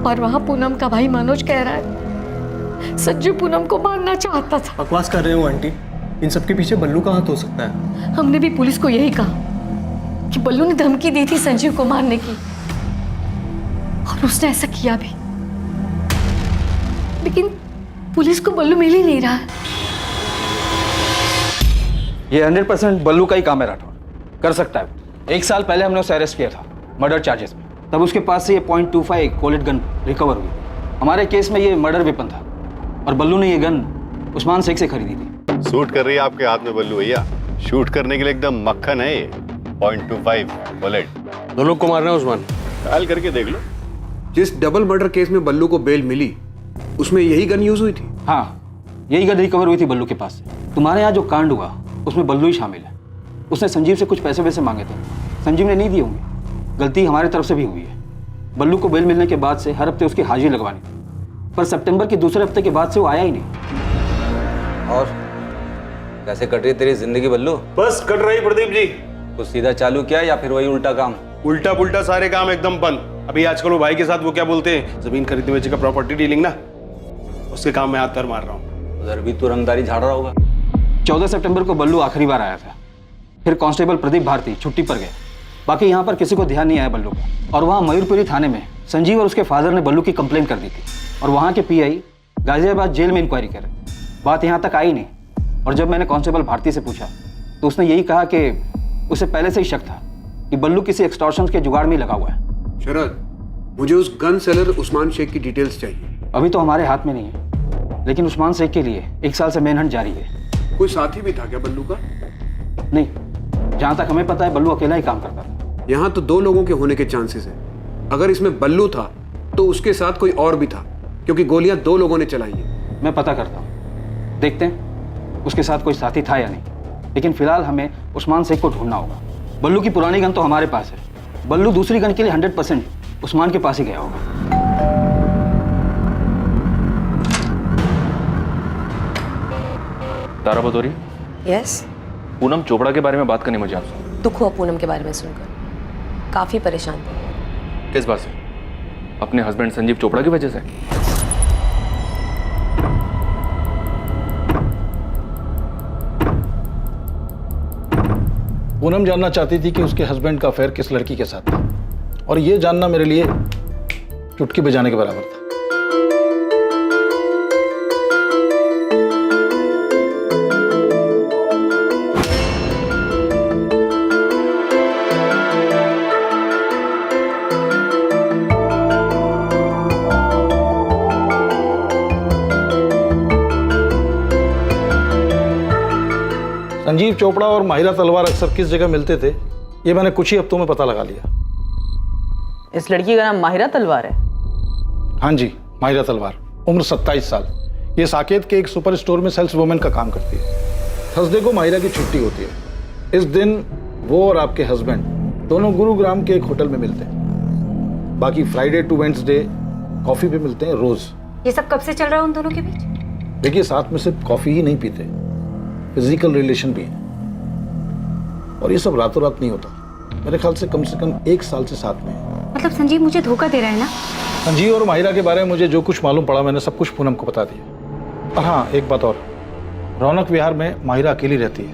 और वहाँ पूनम का भाई मनोज कह रहा है संजीव पूनम को मारना चाहता था। बकवास कर रहे हो आंटी, इन सब के पीछे बल्लू का हाथ हो सकता है। हमने भी पुलिस को यही कहा कि बल्लू ने धमकी दी थी संजीव को मारने की, और उसने ऐसा किया भी, लेकिन पुलिस को बल्लू मिल ही नहीं रहा है। ये 100% बल्लू का ही काम है राठौर, कर सकता है। 1 साल पहले हमने उसे अरेस्ट किया था मर्डर चार्जेस में। तब उसके पास से ये .25 कोलेट गन रिकवर हुई। हमारे केस में ये मर्डर वेपन था और बल्लू ने ये गन उस्मान शेख से खरीदी थी। सूट कर रही है आपके हाथ में बल्लू भैया, शूट करने के लिए एकदम मक्खन है ये। .25 बुलेट। दोनों को मारना है उस्मान, ट्रायल करके देख लो। जिस डबल मर्डर केस में बल्लू को बेल मिली उसमें यही गन यूज हुई थी? हाँ, यही गन रिकवर हुई थी बल्लू के पास से। तुम्हारे यहाँ जो कांड हुआ उसमें बल्लू ही शामिल है। उसने संजीव से कुछ पैसे वैसे मांगे थे, संजीव ने नहीं दिए होंगे। गलती हमारी तरफ से भी हुई है। बल्लू को बेल मिलने के बाद से हर हफ्ते उसकी हाजिरी लगवानी थी, पर सितंबर के दूसरे हफ्ते के बाद से वो आया ही नहीं। और कैसे कट रही तेरी जिंदगी बल्लू? बस कट रही प्रदीप जी। कुछ सीधा चालू किया या फिर वही उल्टा काम? उल्टा पुल्टा सारे काम एकदम बंद। अभी आजकल वो भाई के साथ वो क्या बोलते हैं, जमीन खरीदने बेचने का, प्रॉपर्टी डीलिंग ना, उसके काम में हाथ पैर मार रहा हूँ। उधर भी तू रंगदारी झाड़ रहा होगा। 14 सितंबर को बल्लू आखिरी बार आया था। फिर कांस्टेबल प्रदीप भारती छुट्टी पर गए। बाकी यहाँ पर किसी को ध्यान नहीं आया बल्लू का। और वहाँ मयूरपुरी थाने में संजीव और उसके फादर ने बल्लू की कंप्लेंट कर दी थी और वहाँ के पीआई गाजियाबाद जेल में इंक्वायरी करे। बात यहाँ तक आई नहीं और जब मैंने कांस्टेबल भारती से पूछा तो उसने यही कहा कि उसे पहले से ही शक था कि बल्लू किसी एक्सटॉर्शन के जुगाड़ में लगा हुआ है। शरद, मुझे उस गन सेलर उस्मान शेख की डिटेल्स चाहिए। अभी तो हमारे हाथ में नहीं है, लेकिन उस्मान शेख के लिए 1 साल से मेनहंट जारी है। कोई साथी भी था क्या बल्लू का? नहीं, जहाँ तक हमें पता है बल्लू अकेला ही काम करता था। यहाँ तो 2 लोगों के होने के चांसेस है। अगर इसमें बल्लू था तो उसके साथ कोई और भी था, क्योंकि गोलियां 2 लोगों ने चलाई हैं। मैं पता करता हूँ, देखते हैं उसके साथ कोई साथी था या नहीं। लेकिन फिलहाल हमें उस्मान शेख को ढूंढना होगा। बल्लू की पुरानी गन तो हमारे पास है। बल्लू दूसरी गन के लिए 100% उस्मान के पास ही गया होगा। तारा बतौरी। यस। पूनम चोपड़ा के बारे में बात करनी मुझे आपसे। दुख हुआ पूनम के बारे में सुनकर, काफी परेशान थी। किस बात से? अपने हस्बैंड संजीव चोपड़ा की वजह से? पूनम जानना चाहती थी कि उसके हस्बैंड का अफेयर किस लड़की के साथ था, और यह जानना मेरे लिए चुटकी बजाने के बराबर था। संजीव चोपड़ा और माहिरा तलवार अक्सर किस जगह मिलते थे, ये मैंने कुछ ही हफ्तों में पता लगा लिया। इस लड़की का नाम माहिरा तलवार है? हाँ जी, माहिरा तलवार, उम्र 27 साल। ये साकेत के एक सुपर स्टोर में सेल्स वुमेन का काम करती है। थर्सडे को माहिरा की छुट्टी होती है। इस दिन वो और आपके हस्बैंड दोनों गुरुग्राम के एक होटल में मिलते हैं। बाकी फ्राइडे टू वेडनेसडे कॉफी पे मिलते हैं रोज। ये सब कब से चल रहा है उन दोनों के बीच? देखिए, साथ में सिर्फ कॉफी ही नहीं पीते, फिजिकल रिलेशन भी है। और ये सब रातों रात नहीं होता। मेरे ख्याल से कम 1 साल से साथ में है। मतलब संजीव मुझे धोखा दे रहा है ना? संजीव और माहिरा के बारे में मुझे जो कुछ मालूम पड़ा मैंने सब कुछ पूनम को बता दिया। और हाँ, एक बात और, रौनक विहार में माहिरा अकेली रहती है।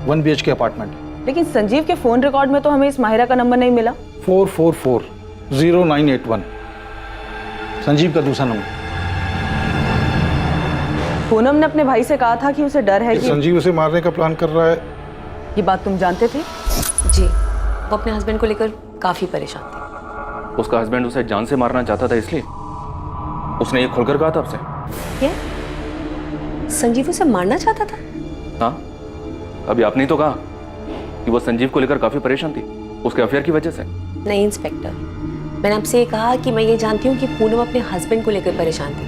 1 BHK अपार्टमेंट। लेकिन संजीव के फोन रिकॉर्ड में तो हमें इस माहिरा का नंबर नहीं मिला। 4440981 संजीव का दूसरा नंबर। पूनम ने अपने भाई से कहा था कि उसे डर है कि संजीव उसे मारने का प्लान कर रहा है। ये बात तुम जानते थे? जी, वो अपने हस्बैंड को लेकर काफी परेशान थी। उसका हस्बैंड उसे जान से मारना चाहता था, इसलिए उसने ये खुलकर कहा था आपसे? क्या? संजीव उसे मारना चाहता था? हाँ, अभी आपने ही तो कहा कि वो संजीव को लेकर काफी परेशान थी, उसके अफेयर की वजह से। नहीं इंस्पेक्टर, मैंने आपसे ये कहा कि मैं ये जानती हूँ कि पूनम अपने हस्बैंड को लेकर परेशान थी,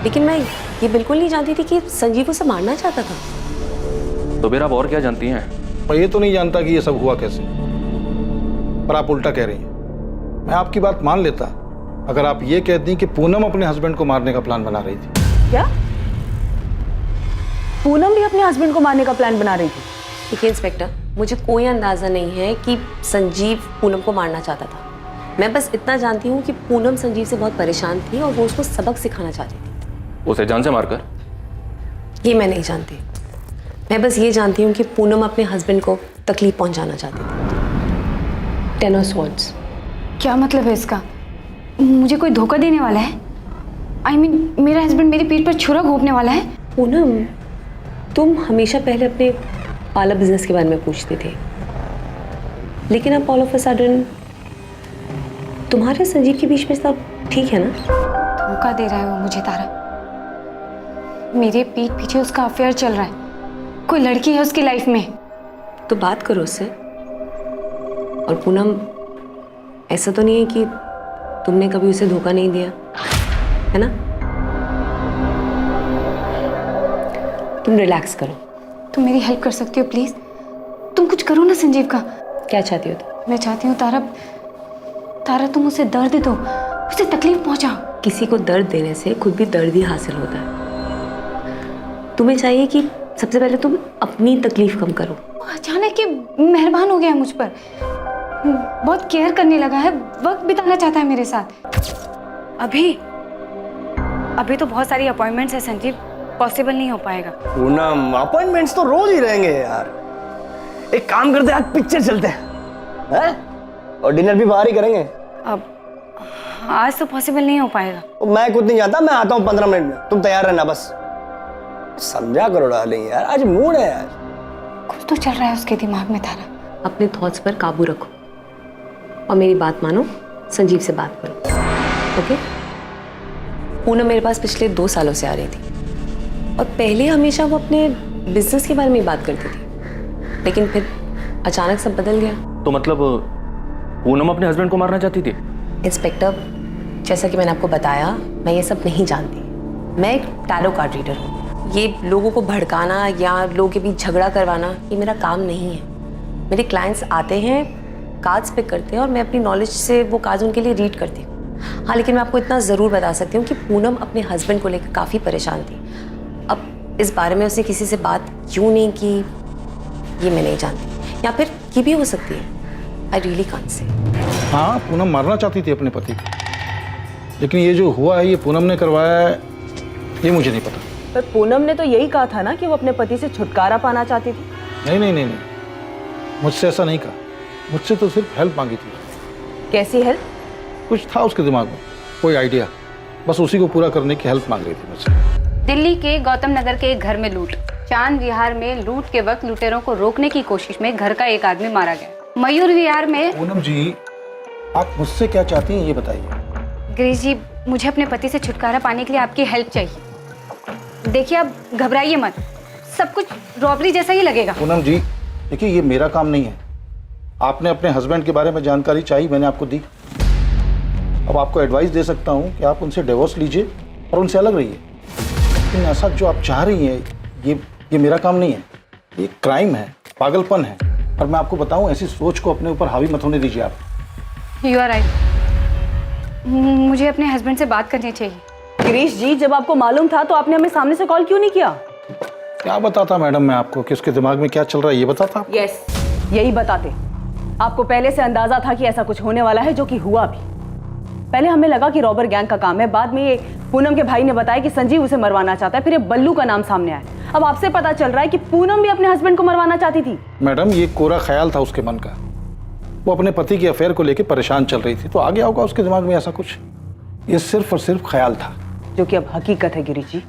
लेकिन मैं ये बिल्कुल नहीं जानती थी कि संजीव उसे मारना चाहता था। तो फिर आप और क्या जानती हैं? मैं ये तो नहीं जानता कि ये सब हुआ कैसे, पर आप उल्टा कह रही हैं। मैं आपकी बात मान लेता अगर आप ये कहती कि पूनम अपने हस्बैंड को मारने का प्लान बना रही थी। क्या? पूनम भी अपने हस्बैंड को मारने का प्लान बना रही थी? देखिए इंस्पेक्टर, मुझे कोई अंदाजा नहीं है कि संजीव पूनम को मारना चाहता था। मैं बस इतना जानती हूँ कि पूनम संजीव से बहुत परेशान थी और वो उसको सबक सिखाना चाहती थी। उसे जान से मारकर? ये मैं नहीं जानती। मैं बस ये जानती हूँ कि पूनम अपने हस्बैंड को तकलीफ पहुंचाना चाहती थी। 10 of Swords। क्या मतलब है इसका? मुझे कोई धोखा देने वाला है? I mean, मेरा हस्बैंड मेरी पीठ पर छुरा घोंपने वाला है? पूनम, तुम हमेशा पहले अपने पार्लर बिजनेस के बारे में पूछते थे, लेकिन अब ऑल ऑफ अ सडन तुम्हारे संजीव के बीच में सब ठीक है ना? धोखा दे रहा है वो मुझे तारा। मेरे पीठ पीछे उसका अफेयर चल रहा है, कोई लड़की है उसकी लाइफ में। तो बात करो उससे। और पूनम, ऐसा तो नहीं है कि तुमने कभी उसे धोखा नहीं दिया, है ना? तुम रिलैक्स करो। तुम मेरी हेल्प कर सकती हो प्लीज? तुम कुछ करो ना संजीव का। क्या चाहती हो तुम? मैं चाहती हूँ तारा, तुम उसे दर्द दो, उसे तकलीफ पहुंचाओ। किसी को दर्द देने से खुद भी दर्द ही हासिल होता है। तुम्हें चाहिए कि सबसे पहले तुम अपनी तकलीफ कम करो। अचानक ही मेहरबान हो गया मुझ पर, बहुत केयर करने लगा है, वक्त बिताना चाहता है मेरे साथ। अभी तो बहुत सारी अपॉइंटमेंट्स है संजीव, पॉसिबल नहीं हो पाएगा। पूनम, अपॉइंटमेंट्स तो रोज ही रहेंगे यार। एक काम करते हैं, आज पिक्चर चलते हैं, और डिनर भी बाहर ही करेंगे। अब आज तो पॉसिबल नहीं हो पाएगा। मैं खुद नहीं जाता, मैं आता हूँ 15 मिनट में, तुम तैयार रहना बस। समझा करो डार्लिंग यार, आज मूड है यार। कुछ तो चल रहा है उसके दिमाग में तारा। अपने थॉट्स पर काबू रखो और मेरी बात मानो, संजीव से बात करो, ओके? पूनम मेरे पास पिछले 2 सालों से आ रही थी और पहले हमेशा वो अपने बिजनेस के बारे में बात करती थी, लेकिन फिर अचानक सब बदल गया। तो मतलब पूनम अपने हस्बैंड को मारना चाहती थी? इंस्पेक्टर, जैसा कि मैंने आपको बताया, मैं ये सब नहीं जानती। मैं एक टैरो कार्ड रीडर हूँ। ये लोगों को भड़काना या लोगों के बीच झगड़ा करवाना, ये मेरा काम नहीं है। मेरे क्लाइंट्स आते हैं, कार्ड्स पिक करते हैं और मैं अपनी नॉलेज से वो कार्ड्स उनके लिए रीड करती हूँ। हाँ, लेकिन मैं आपको इतना ज़रूर बता सकती हूँ कि पूनम अपने हस्बैंड को लेकर काफ़ी परेशान थी। अब इस बारे में उसने किसी से बात क्यों नहीं की, ये मैं नहीं जानती, या फिर की भी हो सकती है। I really can't say. हाँ, पूनम मारना चाहती थी अपने पति को, लेकिन ये जो हुआ है ये पूनम ने करवाया है, ये मुझे नहीं पता। पर पूनम ने तो यही कहा था ना कि वो अपने पति से छुटकारा पाना चाहती थी। नहीं, मुझसे ऐसा नहीं कहा। मुझसे तो सिर्फ हेल्प मांगी थी। कैसी हेल्प? कुछ था उसके दिमाग में, कोई आइडिया, बस उसी को पूरा करने की हेल्प मांग रही थी मुझसे। दिल्ली के गौतम नगर के एक घर में लूट। चांद विहार में लूट के वक्त लुटेरों को रोकने की कोशिश में घर का एक आदमी मारा गया। मयूर विहार में। पूनम जी, आप मुझसे क्या चाहती हैं ये बताइए। गिरीश जी, मुझे अपने पति से छुटकारा पाने के लिए आपकी हेल्प चाहिए। देखिए, आप घबराइए मत, सब कुछ रॉबरी जैसा ही लगेगा। पूनम जी, देखिए ये मेरा काम नहीं है। आपने अपने हस्बैंड के बारे में जानकारी चाहिए, मैंने आपको दी। अब आपको एडवाइस दे सकता हूँ कि आप उनसे डिवोर्स लीजिए और उनसे अलग रहिए, लेकिन ऐसा जो आप चाह रही हैं ये मेरा काम नहीं है। ये क्राइम है, पागलपन है, और मैं आपको बताऊं, ऐसी सोच को अपने ऊपर हावी मत होने दीजिए आप। यू आर राइट, मुझे अपने हस्बैंड से बात करनी चाहिए। गिरीश जी, जब आपको मालूम था तो आपने हमें सामने से कॉल क्यों नहीं किया? क्या बताता मैडम मैं आपको कि उसके दिमाग में क्या चल रहा है, ये बताता? यस, यही बताते। आपको पहले से अंदाजा था कि ऐसा कुछ होने वाला है, जो कि हुआ भी। पहले हमें लगा कि रॉबर गैंग का काम है, बाद में ये पूनम के भाई ने बताया कि संजीव उसे मरवाना चाहता है, फिर ये बल्लू का नाम सामने आया। अब आपसे पता चल रहा है कि पूनम भी अपने हस्बैंड को मरवाना चाहती थी। मैडम, ये कोरा ख्याल था उसके मन का। वो अपने पति के अफेयर को लेकर परेशान चल रही थी, तो आ गया होगा उसके दिमाग में ऐसा कुछ। ये सिर्फ और सिर्फ ख्याल था, जो कि अब हकीकत है। गिरीश जी,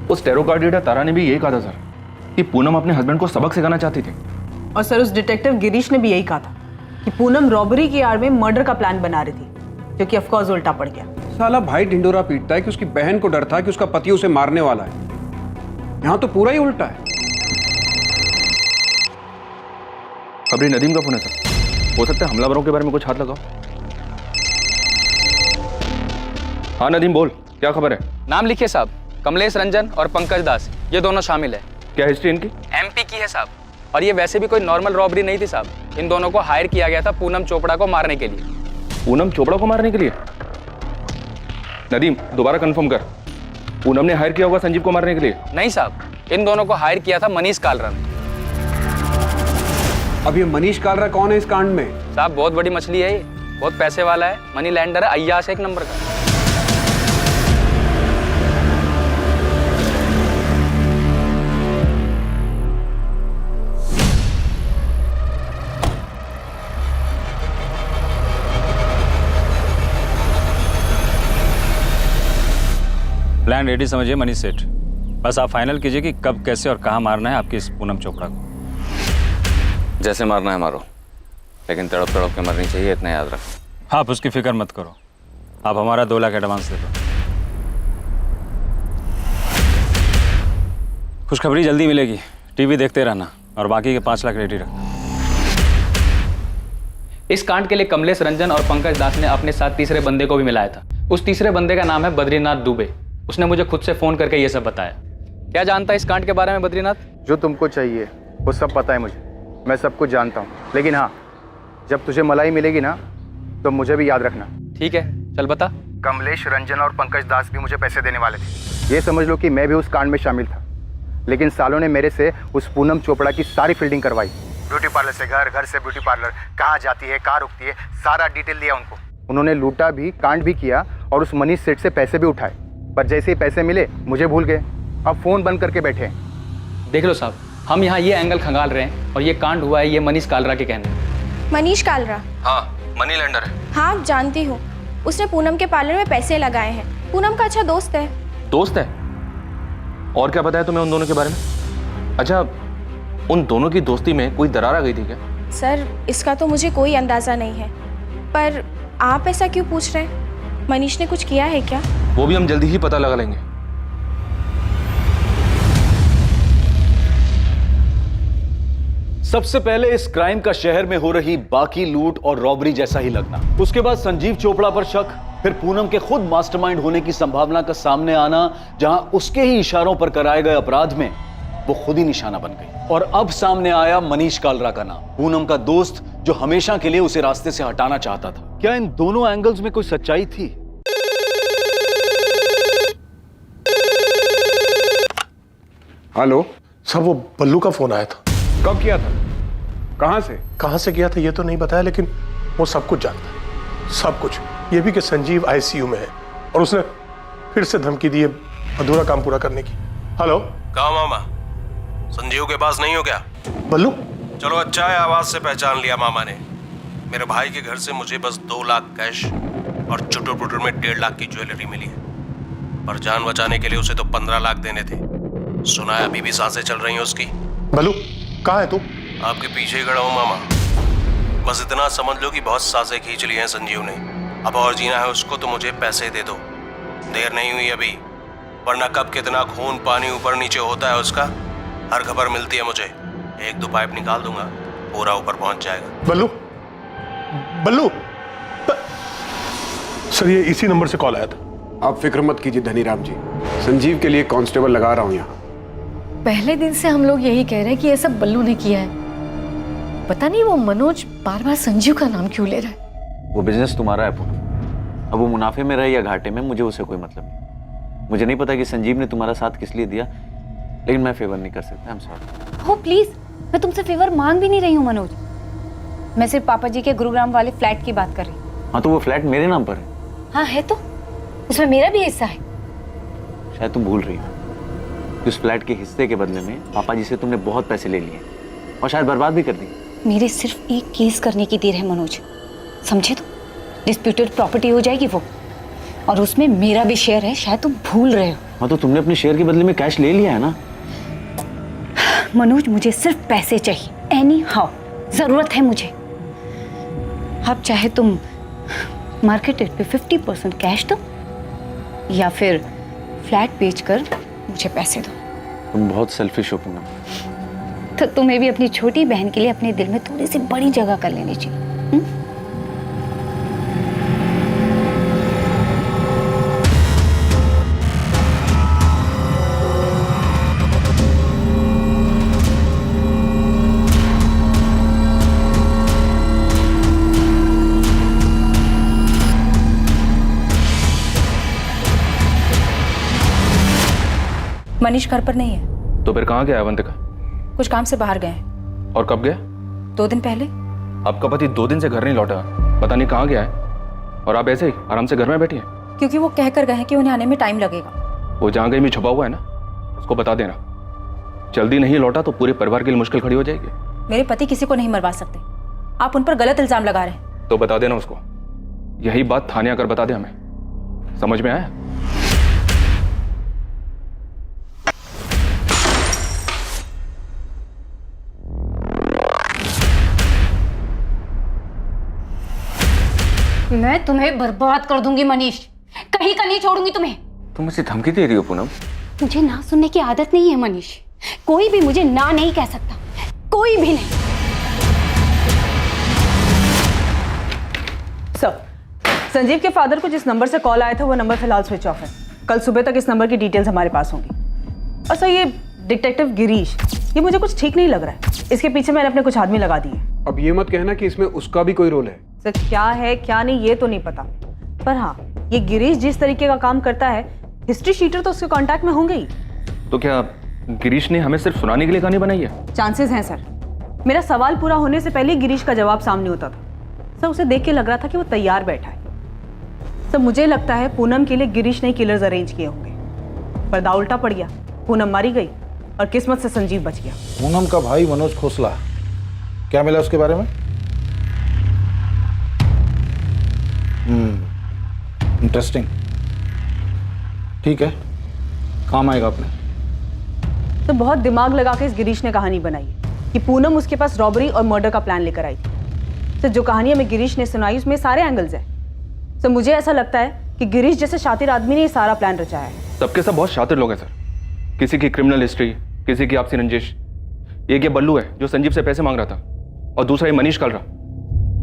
उस टैरो कार्ड रीडर तारा ने भी यही कहा था सर, कि पूनम अपने हस्बैंड को सबक सिखाना चाहती थी। और सर, उस डिटेक्टिव गिरीश ने भी यही कहा था कि पूनम रॉबरी की आड़ में मर्डर का प्लान बना रही थी, जो कि ऑफकोर्स उल्टा पड़ गया। साला भाई ढिंडोरा पीटता है कि उसकी बहन को डर था कि उसका पति उसे मारने वाला है। यहाँ तो पूरा ही उल्टा है। खबरी नदीम का फोन है सर, हो सकता है हमलावरों के बारे में कुछ हाथ लगाओ। हाँ नदीम, बोल, क्या खबर है? नाम लिखिए साहब, कमलेश रंजन और पंकज दास, ये दोनों शामिल है। क्या हिस्ट्री इनकी? एमपी की है साहब, और ये वैसे भी कोई नॉर्मल रॉबरी नहीं थी साहब। इन दोनों को हायर किया गया था पूनम चोपड़ा को मारने के लिए। पूनम चोपड़ा को मारने के लिए? नदीम, दोबारा कंफर्म कर, पूनम ने हायर किया होगा संजीव को मारने के लिए? नहीं साहब, इन दोनों को हायर किया था मनीष कालरा ने। अब ये मनीष कालरा कौन है इस कांड में? साहब बहुत बड़ी मछली है ये, बहुत पैसे वाला है, मनी लैंडर है, अय्याश 1 नंबर का। प्लान रेडी समझिए मनीष सेठ, बस आप फाइनल कीजिए कि कब, कैसे और कहाँ मारना है आपकी इस पूनम चोपड़ा को। जैसे मारना है मारो, लेकिन तड़प तड़प के मरनी चाहिए, इतना याद रखो। आप उसकी फिक्र मत करो, आप हमारा 2 लाख एडवांस दे दो। खुशखबरी जल्दी मिलेगी, टीवी देखते रहना और बाकी के 5 लाख रेडी रखना। इस कांड के लिए कमलेश रंजन और पंकज दास ने अपने साथ तीसरे बंदे को भी मिलाया था। उस तीसरे बंदे का नाम है बद्रीनाथ दुबे। उसने मुझे खुद से फोन करके ये सब बताया। क्या जानता है इस कांड के बारे में बद्रीनाथ? जो तुमको चाहिए वो सब पता है मुझे, मैं सब कुछ जानता हूँ। लेकिन हाँ, जब तुझे मलाई मिलेगी ना तो मुझे भी याद रखना। ठीक है, चल बता। कमलेश रंजन और पंकज दास भी मुझे पैसे देने वाले थे। ये समझ लो कि मैं भी उस कांड में शामिल था, लेकिन सालों ने मेरे से उस पूनम चोपड़ा की सारी फील्डिंग करवाई। ब्यूटी पार्लर से घर, घर से ब्यूटी पार्लर, कहाँ जाती है, कहाँ रुकती है, सारा डिटेल दिया उनको। उन्होंने लूटा भी, कांड भी किया और उस मनीष सेठ से पैसे भी उठाए, पर जैसे ही पैसे मिले मुझे भूल गए। अब फोन बंद करके बैठे हैं। देख लो साहब, हम यहाँ ये एंगल खंगाल रहे हैं और ये कांड हुआ है ये मनीष कालरा के कहने। मनीष कालरा? हाँ, मनी लेंडर है। हाँ जानती हूँ, उसने पूनम के पार्लर में पैसे लगाए हैं। पूनम का अच्छा दोस्त है। दोस्त है? और क्या पता है तुम्हें उन दोनों के बारे में? अच्छा, उन दोनों की दोस्ती में कोई दरार आ गई थी क्या? सर, इसका तो मुझे कोई अंदाजा नहीं है, पर आप ऐसा क्यों पूछ रहे हैं? मनीष ने कुछ किया है क्या? वो भी हम जल्दी ही पता लगा लेंगे। सबसे पहले इस क्राइम का शहर में हो रही बाकी लूट और रॉबरी जैसा ही लगना, उसके बाद संजीव चोपड़ा पर शक, फिर पूनम के खुद मास्टरमाइंड होने की संभावना का सामने आना, जहां उसके ही इशारों पर कराए गए अपराध में वो खुद ही निशाना बन गई। और अब सामने आया मनीष कालरा का नाम, पूनम का दोस्त जो हमेशा के लिए उसे रास्ते से हटाना चाहता था। क्या इन दोनों एंगल्स में कोई सच्चाई थी? हेलो सर, वो बल्लू का फोन आया था। कब किया था? कहां से किया था ये तो नहीं बताया, लेकिन वो सब कुछ जानता है, सब कुछ। ये भी कि संजीव आईसीयू में है और उसने फिर से धमकी दी है अधूरा काम पूरा करने की। हेलो, कहा मामा? संजीव के पास नहीं हो क्या? बल्लू? चलो अच्छा है, आवाज से पहचान लिया मामा ने। मेरे भाई के घर से मुझे बस 2 लाख कैश और चुटुर पुटुर में 1.5 लाख की ज्वेलरी मिली है, पर जान बचाने के लिए उसे तो 15 लाख देने थे। सुना है अभी भी सांसें चल रही हैं उसकी। बल्लू, कहाँ है तू? आपके पीछे ही खड़ा हूँ मामा। बस इतना समझ लो कि बहुत सांसें खींच ली हैं संजीव ने। अब और जीना है उसको तो मुझे पैसे दे दो, देर नहीं हुई अभी, वरना कब कितना खून पानी ऊपर नीचे होता है उसका हर खबर मिलती है मुझे। 1-2 पाइप निकाल दूंगा, पूरा ऊपर पहुंच जाएगा। बल्लू, बल्लू सर, ये इसी नंबर से कॉल आया था। आप फिक्र मत कीजिए धनीराम जी, संजीव के लिए कांस्टेबल लगा रहा हूं यहाँ। पहले दिन से हम लोग यही कह रहे हैं कि ये सब बल्लू ने किया है। पता नहीं वो मनोज बार बार संजीव का नाम क्यों ले रहा है। वो बिजनेस तुम्हारा है पूनम, अब वो मुनाफे में रहे या घाटे में मुझे उससे कोई मतलब नहीं। मुझे नहीं पता कि संजीव ने तुम्हारा साथ किस लिए दिया, लेकिन मैं फेवर नहीं कर सकता। I am sorry. हो प्लीज, मैं तुमसे फेवर मांग भी नहीं रही हूँ मनोज। मैं सिर्फ पापा जी के गुरुग्राम वाले फ्लैट की बात कर रही हूँ। हाँ तो वो फ्लैट मेरे नाम पर है। हाँ है तो, उसमें मेरा भी हिस्सा है। शायद तुम भूल रही हो, उस फ्लैट के हिस्से के बदले में पापा जी से तुमने बहुत पैसे ले लिए और शायद बर्बाद भी कर दी। मेरे सिर्फ एक केस करने की देर है मनोज, समझे? तो डिस्प्यूटेड प्रॉपर्टी हो जाएगी वो, और उसमें मेरा भी शेयर है, शायद तुम भूल रहे हो। हाँ तो तुमने अपने शेयर के बदले में कैश ले लिया है ना। मनोज, मुझे सिर्फ पैसे चाहिए, एनी हाउ जरूरत है मुझे। अब चाहे तुम मार्केट रेट पे 50% कैश दो या फिर फ्लैट बेचकर मुझे पैसे दो। तुम बहुत सेल्फिश हो पूनम। तो तुम्हें भी अपनी छोटी बहन के लिए अपने दिल में थोड़ी सी बड़ी जगह कर लेनी चाहिए। मनीष घर पर नहीं है। तो फिर कहाँ गया अवंतिका? कुछ काम से बाहर गए हैं। और कब गया? 2 दिन पहले। आपका पति 2 दिन से घर नहीं लौटा, पता नहीं कहाँ गया है, और आप ऐसे ही आराम से घर में बैठी हैं। क्योंकि वो कह कर गए हैं कि उन्हें आने में टाइम लगेगा। वो जहाँ कहीं में छुपा हुआ है ना, उसको बता देना। जल्दी नहीं लौटा तो पूरे परिवार के लिए मुश्किल खड़ी हो जाएगी। मेरे पति किसी को नहीं मरवा सकते, आप उन पर गलत इल्जाम लगा रहे हैं। तो बता देना उसको, यही बात थाने आकर बता दे हमें। समझ में आया? मैं तुम्हें बर्बाद कर दूंगी मनीष, कहीं का नहीं छोड़ूंगी तुम्हें। तुम मुझे धमकी दे रही हो पूनम? मुझे ना सुनने की आदत नहीं है मनीष, कोई भी मुझे ना नहीं कह सकता, कोई भी नहीं। सर, संजीव के फादर को जिस नंबर से कॉल आया था वो नंबर फिलहाल स्विच ऑफ है। कल सुबह तक इस नंबर की डिटेल्स हमारे पास होंगी। और सर, ये डिटेक्टिव गिरीश, ये मुझे कुछ ठीक नहीं लग रहा है। इसके पीछे मैंने अपने कुछ आदमी लगा दिए। अब ये मत कहना कि इसमें उसका भी कोई रोल है। सर, क्या है क्या नहीं ये तो नहीं पता, पर हाँ, ये गिरीश जिस तरीके का काम करता है, हिस्ट्री शीटर तो उसके कांटेक्ट में होंगे ही। तो क्या गिरीश ने हमें सिर्फ सुनाने के लिए कहानी बनाई है? चांसेस हैं सर। मेरा सवाल पूरा होने से पहले गिरीश का जवाब सामने होता था। सर, उसे देख के लग रहा था कि वो तैयार बैठा है। सर, मुझे लगता है पूनम के लिए गिरीश ने किलर्स अरेंज किए होंगे, पर दाव उल्टा पड़ गया, पूनम मारी गई और किस्मत से संजीव बच गया। पूनम का भाई मनोज खोसला, क्या मिला उसके बारे में? इंटरेस्टिंग, ठीक है, काम आएगा अपने। तो बहुत दिमाग लगा के इस गिरीश ने कहानी बनाई कि पूनम उसके पास रॉबरी और मर्डर का प्लान लेकर आई थी। तो जो कहानी हमें गिरीश ने सुनाई उसमें सारे एंगल्स हैं। तो मुझे ऐसा लगता है कि गिरीश जैसे शातिर आदमी ने ये सारा प्लान रचाया है। सबके सब बहुत शातिर लोग हैं सर। किसी की क्रिमिनल हिस्ट्री, किसी की आपसी रंजिश। एक ये बल्लू है जो संजीव से पैसे मांग रहा था, और दूसरा ये मनीष कलरा।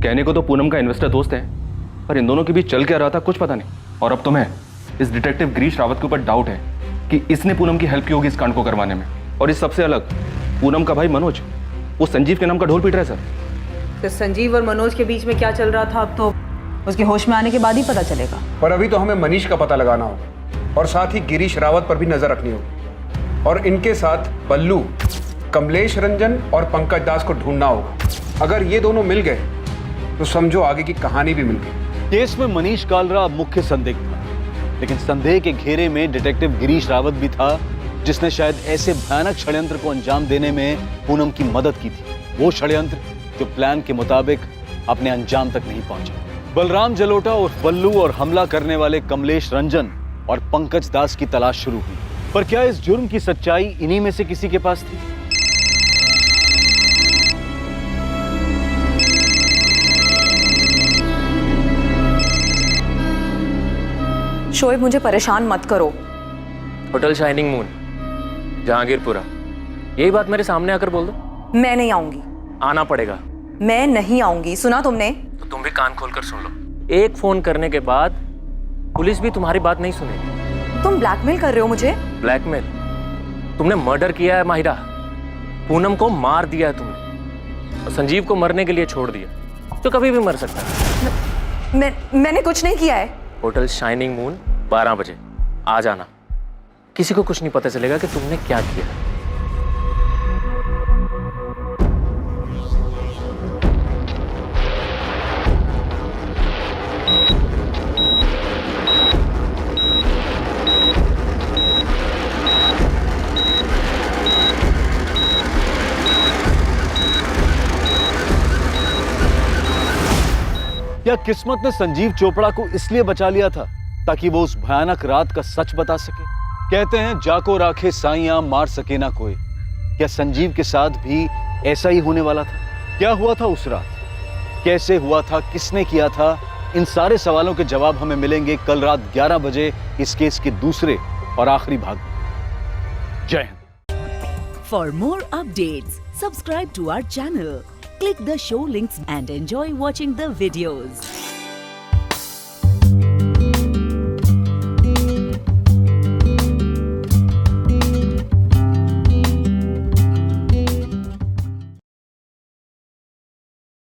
कहने को तो पूनम का इन्वेस्टर दोस्त है, पर इन दोनों के बीच चल क्या रहा था कुछ पता नहीं। और अब तुम्हें इस डिटेक्टिव गिरीश रावत के ऊपर डाउट है कि इसने पूनम की हेल्प की होगी इस कांड को करवाने में। और इस सबसे अलग, पूनम का भाई मनोज वो संजीव के नाम का ढोल पीट रहा है सर। तो संजीव और मनोज के बीच में क्या चल रहा था अब तो उसके होश में आने के बाद ही पता चलेगा। पर अभी तो हमें मनीष का पता लगाना होगा, और साथ ही गिरीश रावत पर भी नजर रखनी होगी, और इनके साथ बल्लू, कमलेश रंजन और पंकज दास को ढूंढना होगा। अगर ये दोनों मिल गए तो समझो आगे की कहानी भी मिल गई। केस में मनीष कालरा मुख्य संदिग्ध था, लेकिन संदेह के घेरे में डिटेक्टिव गिरीश रावत भी था, जिसने शायद ऐसे भयानक षड्यंत्र को अंजाम देने में पूनम की मदद की थी। वो षड्यंत्र जो प्लान के मुताबिक अपने अंजाम तक नहीं पहुंचा। बलराम जलोटा और बल्लू और हमला करने वाले कमलेश रंजन और पंकज दास की तलाश शुरू हुई, पर क्या इस जुर्म की सच्चाई इन्हीं में से किसी के पास थी? शोएब, मुझे परेशान मत करो। होटल शाइनिंग मून, जहांगीरपुरा, यही बात मेरे सामने आकर बोल दो। मैं नहीं आऊंगी। आना पड़ेगा। मैं नहीं आऊंगी, सुना तुमने? तो तुम भी कान खोलकर सुन लो। एक फोन करने के बाद पुलिस भी तुम्हारी बात नहीं सुनेगी। तुम ब्लैकमेल कर रहे हो मुझे? ब्लैकमेल? तुमने मर्डर किया है माहिरा, पूनम को मार दिया है तुमने, और संजीव को मरने के लिए छोड़ दिया, तो कभी भी मर सकता है। मैंने कुछ नहीं किया है। होटल शाइनिंग मून 12 बजे आ जाना। किसी को कुछ नहीं पता चलेगा कि तुमने क्या किया। क्या किस्मत ने संजीव चोपड़ा को इसलिए बचा लिया था ताकि वो उस भयानक रात का सच बता सके? कहते हैं जाको राखे साइयां मार सके ना कोई। क्या संजीव के साथ भी ऐसा ही होने वाला था? क्या हुआ था उस रात, कैसे हुआ था, किसने किया था? इन सारे सवालों के जवाब हमें मिलेंगे कल रात 11 बजे इस केस के दूसरे और आखिरी भाग में। Jai Hind. For more updates subscribe to our channel, click the show links and enjoy watching the videos.